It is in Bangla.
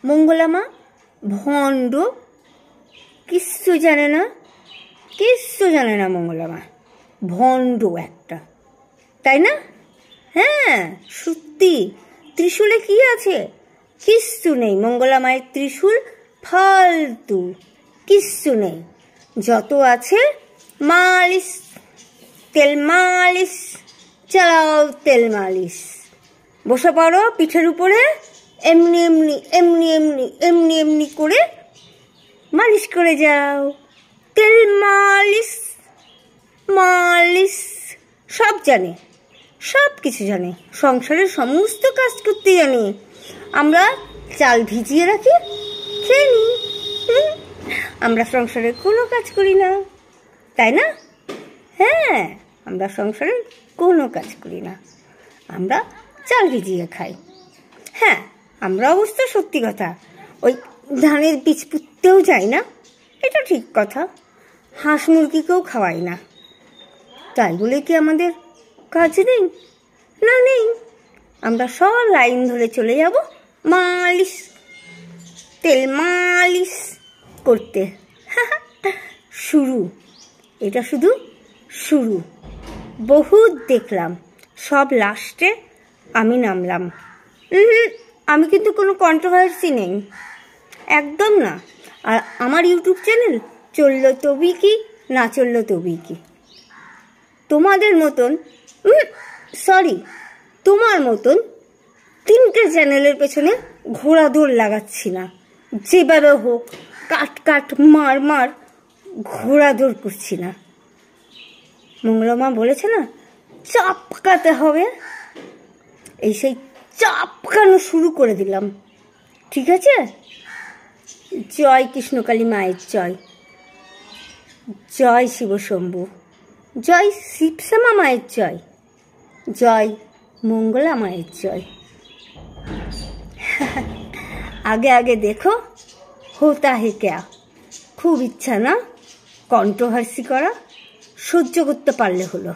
মঙ্গলা মা ভণ্ড, কিচ্ছু জানে না, কিচ্ছু জানে না মঙ্গলা মা, ভণ্ড একটা, তাই না? হ্যাঁ সত্যি। ত্রিশূলে কি আছে? কিচ্ছু নেই। মঙ্গলা মায়ের ত্রিশূল ফালতু, কিচ্ছু নেই। যত আছে মালিশ, তেল মালিশ, চালাও তেল মালিশ। বসে পড়ো পিঠের উপরে, এমনি এমনি এমনি এমনি এমনি এমনি করে মালিশ করে যাও। তেল মালিশ, মালিশ সব জানে, সব কিছু জানে, সংসারের সমস্ত কাজ করতে জানে। আমরা চাল ভিজিয়ে রাখি, খেয়ে নিই। আমরা সংসারের কোনো কাজ করি না, তাই না? হ্যাঁ, আমরা সংসারের কোনো কাজ করি না, আমরা চাল ভিজিয়ে খাই। হ্যাঁ, আমরা অবশ্য সত্যি কথা ওই ধানের বীজ পুঁততেও যাই না, এটা ঠিক কথা। হাঁস মুরগিকেও খাওয়াই না, তাই বলে কি আমাদের কাজ নেই? না, নেই। আমরা সব লাইন ধরে চলে যাব মালিশ, তেল মালিশ করতে। শুরু, এটা শুধু শুরু। বহুত দেখলাম, সব লাস্টে আমি নামলাম। আমি কিন্তু কোনো কন্ট্রোভার্সি নেই, একদম না। আর আমার ইউটিউব চ্যানেল চললো তবেই কি, না চললো তবেই কি। তোমাদের মতন সরি তোমার মতন 3টে চ্যানেলের পেছনে ঘোড়াদৌড় লাগাচ্ছি না। যেভাবে হোক কাট কাট মার মার ঘোড়াদৌড় করছি না। মঙ্গলা মা বলেছে না চাপকাতে হবে, এই সেই চাপকানো শুরু করে দিলাম। ঠিক আছে? জয় কৃষ্ণকালী মায়ের জয়, জয় শিব শম্ভু, জয় শিবশ্যামা মায়ের জয়, জয় মঙ্গলা মায়ের জয়। আগে আগে দেখো হোতা হে ক্যা। খুব ইচ্ছা না কন্ট্রোভার্সি করা, সহ্য করতে পারলে হলো।